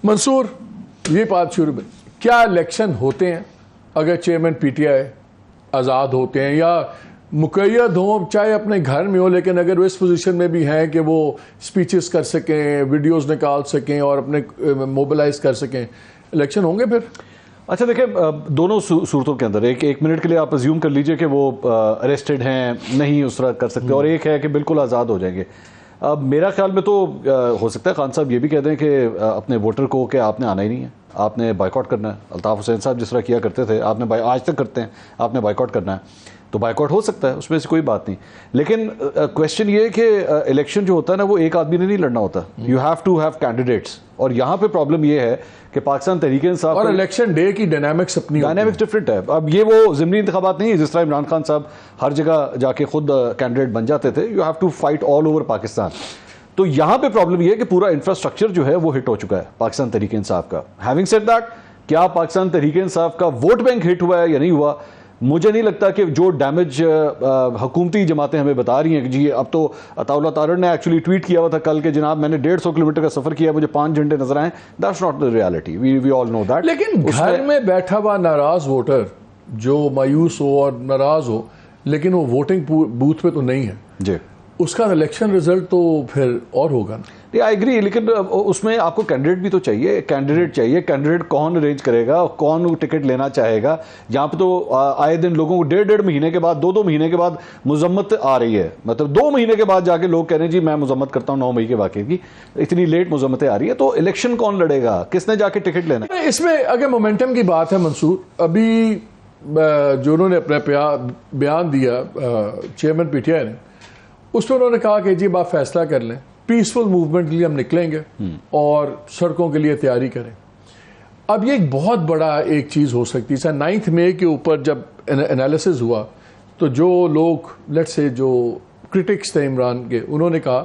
मंसूर, ये बात शुरू में, क्या इलेक्शन होते हैं अगर चेयरमैन पीटीआई आज़ाद होते हैं या मुक़य्यद हों, चाहे अपने घर में हो, लेकिन अगर वो इस पोजीशन में भी हैं कि वो स्पीचेस कर सकें, वीडियोस निकाल सकें और अपने मोबिलाइज कर सकें, इलेक्शन होंगे फिर? अच्छा देखिए, दोनों सूरतों के अंदर एक मिनट के लिए आप अज्यूम कर लीजिए कि वो अरेस्टेड हैं, नहीं उस तरह कर सकते, और एक है कि बिल्कुल आज़ाद हो जाएंगे। अब मेरा ख्याल में तो हो सकता है खान साहब ये भी कह दें कि अपने वोटर को कि आपने आना ही नहीं है, आपने बाइकआउट करना है। अल्ताफ़ हुसैन साहब जिस तरह किया करते थे, आपने आज तक करते हैं, आपने बाइकआउट करना है, तो बाइकआउट हो सकता है, उसमें से कोई बात नहीं। लेकिन क्वेश्चन ये है कि इलेक्शन जो होता है ना, वो एक आदमी ने नहीं लड़ना होता, you have to have candidates. और यहाँ पे प्रॉब्लम ये है कि पाकिस्तान तहरीक-ए-इंसाफ और इलेक्शन डे की डायनामिक्स अपनी डायनामिक्स डिफरेंट है। अब ये वो ज़िमनी इंतखाबात नहीं है जिस तरह इमरान खान साहब हर जगह जाके खुद कैंडिडेट बन जाते थे। You have to fight all over Pakistan. तो यहाँ पे प्रॉब्लम ये है कि पूरा इंफ्रास्ट्रक्चर जो है वो हिट हो चुका है पाकिस्तान तहरीक-ए-इंसाफ का। हैविंग सेड दैट, क्या पाकिस्तान तहरीक-ए-इंसाफ का वोट बैंक हिट हुआ है या नहीं हुआ, मुझे नहीं लगता कि जो डैमेज हुकूमती जमातें हमें बता रही हैं कि जी अब तो अताउल्लाह तारड़ ने एक्चुअली ट्वीट किया हुआ था कल के, जनाब मैंने 150 किलोमीटर का सफ़र किया, मुझे 5 घंटे नजर आए। That's not the reality, we all know that. लेकिन घर में बैठा हुआ नाराज वोटर जो मायूस हो और नाराज हो, लेकिन वो वोटिंग बूथ पे तो नहीं है जी, उसका इलेक्शन रिजल्ट तो फिर और होगा ना। आई एग्री, लेकिन उसमें आपको कैंडिडेट भी तो चाहिए, कैंडिडेट कौन अरेंज करेगा, कौन टिकट लेना चाहेगा। यहाँ पे तो आए दिन लोगों को 1.5 महीने के बाद, 2 महीने के बाद मुजम्मत आ रही है, मतलब 2 महीने के बाद जाके लोग कह रहे हैं जी मैं मुजम्मत करता हूँ 9 मई के वाक़े की, इतनी लेट मुजम्मतें आ रही है। तो इलेक्शन कौन लड़ेगा, किसने जाके टिकट लेना? इसमें अगर मोमेंटम की बात है मंसूर, अभी जो उन्होंने अपना बयान दिया चेयरमैन पीटीआई ने, उसमें उन्होंने कहा कि जी आप फैसला कर लें, पीसफुल मूवमेंट के लिए हम निकलेंगे और सड़कों के लिए तैयारी करें। अब ये एक बहुत बड़ा एक चीज़ हो सकती है। 9 मई के ऊपर जब एनालिसिस हुआ तो जो लोग लेट्स से जो क्रिटिक्स थे इमरान के, उन्होंने कहा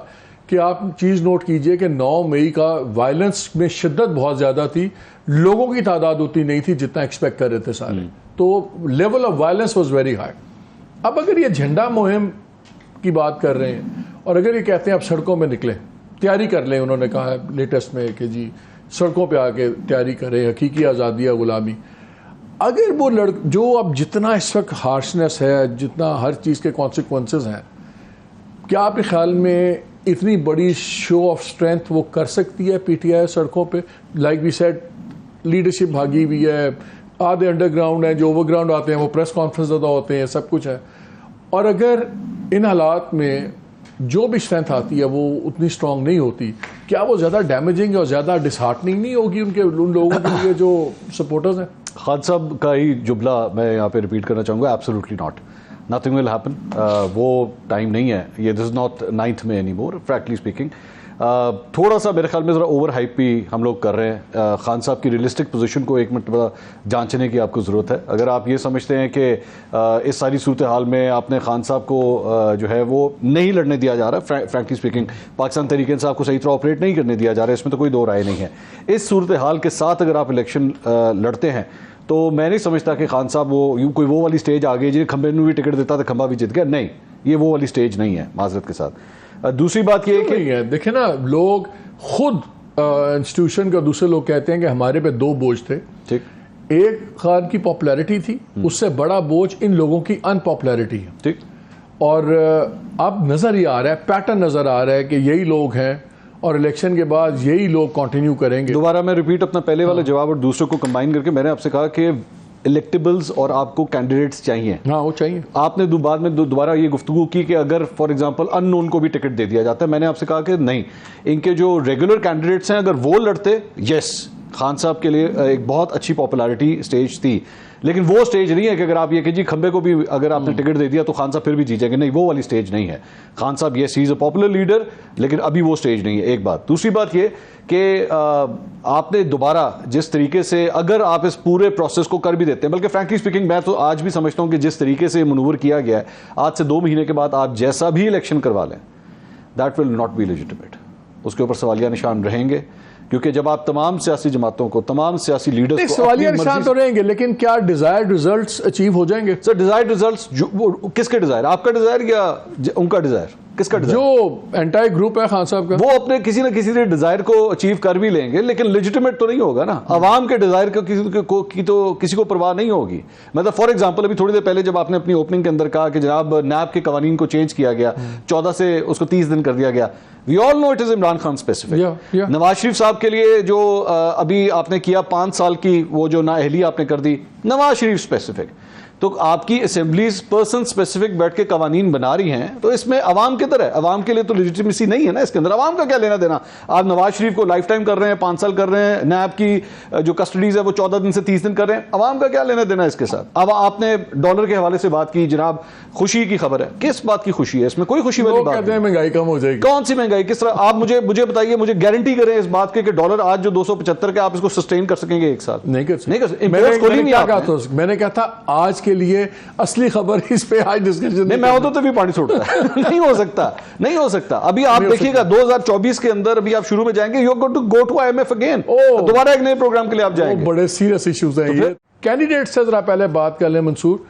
कि आप चीज़ नोट कीजिए कि 9 मई का वायलेंस में शिद्दत बहुत ज़्यादा थी, लोगों की तादाद उतनी नहीं थी जितना एक्सपेक्ट कर रहे थे सारे, तो level of violence was very high. अब अगर ये झंडा मुहिम की बात कर रहे हैं और अगर ये कहते हैं आप सड़कों में निकलें, तैयारी कर लें, उन्होंने कहा है लेटेस्ट में कि जी सड़कों पे आके तैयारी करें, हकीकी आज़ादी या गुलामी। अगर वो जो अब जितना इस वक्त हार्शनेस है, जितना हर चीज़ के कॉन्सिक्वेंसेस हैं, क्या आपके ख्याल में इतनी बड़ी शो ऑफ स्ट्रेंथ वो कर सकती है पीटीआई सड़कों पे? लाइक वी सेड, लीडरशिप भागी हुई है, आधे अंडरग्राउंड है, जो ओवरग्राउंड आते हैं वो प्रेस कॉन्फ्रेंस ज़्यादा होते हैं, सब कुछ है। और अगर इन हालात में जो भी स्ट्रेंथ आती है वो उतनी स्ट्रांग नहीं होती, क्या वो ज़्यादा डैमेजिंग और ज़्यादा डिसहार्टनिंग नहीं होगी उन लोगों के लिए जो सपोर्टर्स हैं? खान साहब का ही जुमला मैं यहाँ पे रिपीट करना चाहूँगा, absolutely not, nothing will happen. वो टाइम नहीं है, ये this is not 9 May any more, frankly speaking. थोड़ा सा मेरे ख्याल में ज़रा ओवर हाइप भी हम लोग कर रहे हैं। खान साहब की रियलिस्टिक पोजीशन को एक मिनट जांचने की आपको ज़रूरत है। अगर आप ये समझते हैं कि इस सारी सूरत हाल में आपने खान साहब को जो है वो नहीं लड़ने दिया जा रहा, फ्रैंकली स्पीकिंग पाकिस्तान तहरीक-ए-इंसाफ को सही तरह ऑपरेट नहीं करने दिया जा रहा है, इसमें तो कोई दो राय नहीं है। इस सूरत हाल के साथ अगर आप इलेक्शन लड़ते हैं तो मैं नहीं समझता कि खान साहब कोई वो वाली स्टेज आ गई जी खंबे ने भी टिकट देता था खंबा भी जीत गया, नहीं, ये वो वाली स्टेज नहीं है माजरत के साथ। दूसरी बात ये है कि देखे ना, लोग खुद इंस्टीट्यूशन का, दूसरे लोग कहते हैं कि हमारे पे 2 बोझ थे, ठीक, एक खान की पॉपुलैरिटी थी, उससे बड़ा बोझ इन लोगों की अनपॉपुलैरिटी है, ठीक। और अब नजर ही आ रहा है, पैटर्न नजर आ रहा है कि यही लोग हैं और इलेक्शन के बाद यही लोग कंटिन्यू करेंगे। दोबारा मैं रिपीट अपना पहले वाला जवाब और दूसरों को कंबाइन करके, मैंने आपसे कहा कि इलेक्टेबल्स और आपको कैंडिडेट्स चाहिए। हाँ, वो चाहिए। आपने बाद में दोबारा ये गुफ्तगू की कि अगर फॉर एग्जांपल अननोन को भी टिकट दे दिया जाता है, मैंने आपसे कहा कि नहीं, इनके जो रेगुलर कैंडिडेट्स हैं अगर वो लड़ते, यस, खान साहब के लिए एक बहुत अच्छी पॉपुलैरिटी स्टेज थी, लेकिन वो स्टेज नहीं है कि अगर आप ये कि जी खंबे को भी अगर आपने टिकट दे दिया तो खान साहब फिर भी जीतेंगे, नहीं, वो वाली स्टेज नहीं है। खान साहब ये इज अ पॉपुलर लीडर, लेकिन अभी वो स्टेज नहीं है, एक बात। दूसरी बात ये कि आपने दोबारा जिस तरीके से अगर आप इस पूरे प्रोसेस को कर भी देते हैं, बल्कि फ्रैंकली स्पीकिंग मैं तो आज भी समझता हूं कि जिस तरीके से मनूवर किया गया है, आज से 2 महीने के बाद आप जैसा भी इलेक्शन करवा लें, that will not be legitimate, उसके ऊपर सवालिया निशान रहेंगे, क्योंकि जब आप तमाम सियासी जमातों को, तमाम सियासी लीडर्स को सवालिया निशान तो रहेंगे, लेकिन क्या डिजायर्ड रिजल्ट्स अचीव हो जाएंगे? सर डिजायर्ड रिजल्ट्स किसके डिजायर, आपका डिजायर या उनका डिजायर? किसका डिजायर? जो एंटायर ग्रुप है खान साहब का, वो अपने किसी न किसी डिजायर को अचीव कर भी लेंगे, लेकिन लेजिटिमेट तो नहीं होगा ना। अवाम के डिजायर को किसी को परवाह नहीं होगी। मतलब फॉर एग्जांपल अभी थोड़ी देर पहले जब आपने अपनी ओपनिंग के अंदर कहा कि जनाब नैब के कवानीन को चेंज किया गया, 14 से उसको 30 दिन कर दिया गया, we all know it is Imran Khan specific. Nawaz Sharif साहब के लिए जो अभी आपने किया 5 साल की वो जो नाअहली आपने कर दी, नवाज शरीफ स्पेसिफिक। तो आपकी असेंबलीज पर्सन स्पेसिफिक बैठ के कवानीन बना रही हैं, तो इसमें अवाम किधर है? अवाम के लिए तो लेजिटिमेसी नहीं है ना इसके अंदर। अवाम का क्या लेना देना? आप नवाज शरीफ को लाइफ टाइम कर रहे हैं, 5 साल कर रहे हैं, नैब की जो कस्टडीज है वो 14 दिन से 30 दिन कर रहे हैं, अवाम का क्या लेना देना इसके साथ? अब आपने डॉलर के हवाले से बात की, जनाब खुशी की खबर है, किस बात की खुशी है इसमें? कोई खुशी वाली बात कहते हैं महंगाई कम हो जाएगी। कौन सी महंगाई? किस तरह? आप मुझे बताइए, मुझे गारंटी करें इस बात के कि डॉलर आज जो 275 के, आप इसको सस्टेन कर सकेंगे एक साल? नहीं कर सकते। मैंने कहा था आज के लिए असली खबर इस पे आज डिस्कशन नहीं, मैं होता तो भी पानी छोड़ता है। नहीं हो सकता, नहीं हो सकता। अभी आप देखिएगा 2024 के अंदर अभी आप शुरू में जाएंगे, you are going to go to IMF again, दोबारा एक नए प्रोग्राम के लिए आप जाएंगे। बड़े सीरियस इश्यूज हैं ये। कैंडिडेट से जरा पहले बात कर लें मंसूर।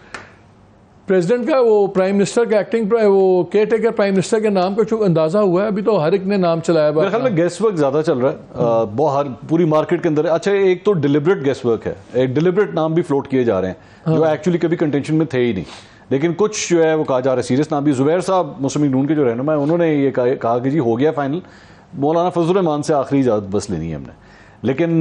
प्रेसिडेंट का वो प्राइम मिनिस्टर का एक्टिंग वो केयर टेकर प्राइम मिनिस्टर के नाम का अंदाजा हुआ है? अभी तो हर एक ने नाम चलाया। मेरे ख्याल में गेस वर्क ज्यादा चल रहा है बहुत पूरी मार्केट के अंदर। अच्छा, एक तो डिलिबरेट गेस वर्क है, एक डिलिबरेट नाम भी फ्लोट किए जा रहे हैं जो एक्चुअली कभी कंटेंशन में थे ही नहीं, लेकिन कुछ जो है वो कहा जा रहा है सीरियस नाम भी। जुबैर साहब मुस्लिम लीग नून के जो रहनुमा है, उन्होंने ये कहा कि जी हो गया फाइनल, मौलाना फजल रहमान से आखिरी इजाजत बस लेनी है हमने। लेकिन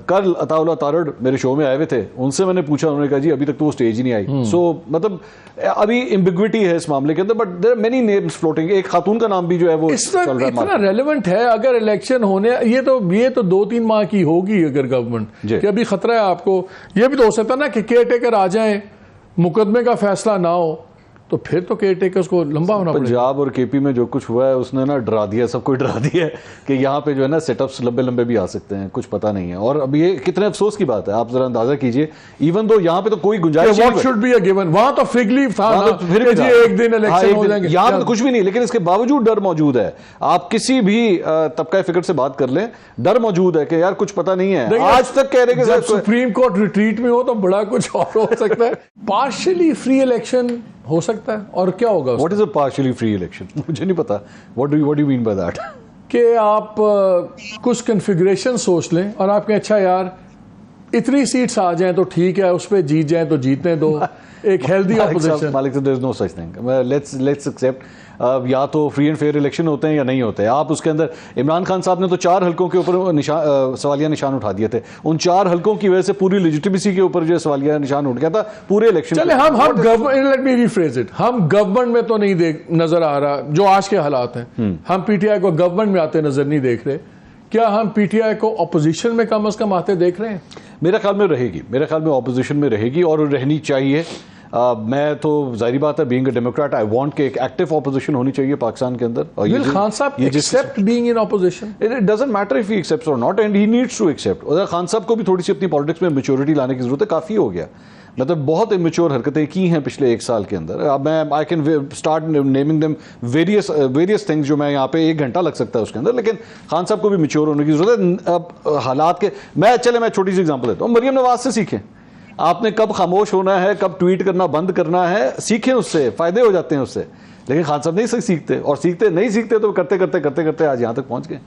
कल अताउल्लाह तारड़ मेरे शो में आए हुए थे, उनसे मैंने पूछा, उन्होंने कहा जी अभी तक तो वो स्टेज ही नहीं आई। सो मतलब अभी एम्बिग्विटी है इस मामले के अंदर, but there are many names floating. एक खातून का नाम भी जो है वो चल रहा है। इतना रेलेवेंट है अगर इलेक्शन होने, ये तो 2-3 माह की होगी अगर गवर्नमेंट कि अभी खतरा है आपको। ये भी तो हो सकता है ना कि केयर टेकर आ जाए, मुकदमे का फैसला ना हो, तो फिर तो केयर टेकर्स को लंबा होना पड़ेगा। पंजाब और केपी में जो कुछ हुआ है उसने ना डरा दिया, सबको डरा दिया है कि यहाँ पे जो है ना सेटअप्स लंबे भी आ सकते हैं, कुछ पता नहीं है। और अब ये कितने अफसोस की बात है, आप जरा अंदाजा कीजिए। इवन दो यहाँ पे तो कोई गुंजाइश what should be a given, वहां तो फिग लीव था ना, तो फिर जी एक दिन इलेक्शन हो जाएंगे, यहाँ पे तो कुछ भी नहीं। लेकिन इसके बावजूद डर मौजूद है। आप किसी भी तबका फिक्र से बात कर लें, डर मौजूद है कि यार कुछ पता नहीं है। आज तक कह रहे कि सुप्रीम कोर्ट रिट्रीट में हो तो बड़ा कुछ और हो सकता है। पार्शियली फ्री इलेक्शन हो सकता है, और क्या होगा? What is a partially free election? मुझे नहीं पता। What do you mean by that? कि आप कुछ कन्फिगरेशन सोच लें और आप कहें अच्छा यार इतनी सीट्स आ जाएं तो ठीक है, उस पर जीत जाएं तो जीतने दो, एक हेल्दी ऑपोजिशन। मालिक there is no such thing. Let's accept या तो फ्री एंड फेयर इलेक्शन होते हैं या नहीं होते। आप उसके अंदर इमरान खान साहब ने तो 4 हल्कों के ऊपर सवालिया निशान उठा दिए थे। उन 4 हल्कों की वजह से पूरी लेजिटिमेसी के ऊपर जो सवालिया निशान उठ गया था पूरे इलेक्शन। चले हम government, let me rephrase it, हम गवर्नमेंट में तो नहीं नजर आ रहा जो आज के हालात हैं। हम पीटीआई को गवर्नमेंट में आते नजर नहीं देख रहे। क्या हम पीटीआई को अपोजिशन में कम अज कम आते देख रहे हैं? मेरे ख्याल में रहेगी, मेरे ख्याल में अपोजिशन में रहेगी और रहनी चाहिए। मैं तो जाहिर बात है, being a Democrat I want कि एक एक्टिव ऑपोजिशन होनी चाहिए पाकिस्तान के अंदर। और विल खान साहब accept being in opposition? It doesn't matter if he accepts or not, and he needs to accept. और खान साहब को भी थोड़ी सी अपनी पॉलिटिक्स में मैच्योरिटी लाने की जरूरत है। काफ़ी हो गया, मतलब बहुत इमेच्योर हरकतें की हैं पिछले 1 साल के अंदर। अब मैं I can start naming them various things जो मैं यहाँ पे 1 घंटा लग सकता है उसके अंदर। लेकिन खान साहब को भी मैच्योर होने की जरूरत है। अब हालात के मैं छोटी सी एग्जांपल देता हूँ। मरियम नवाज से सीखें। आपने कब खामोश होना है, कब ट्वीट करना बंद करना है, सीखें, उससे फायदे हो जाते हैं उससे। लेकिन खान साहब नहीं सीखते, और नहीं सीखते तो करते करते आज यहाँ तक पहुँच गए।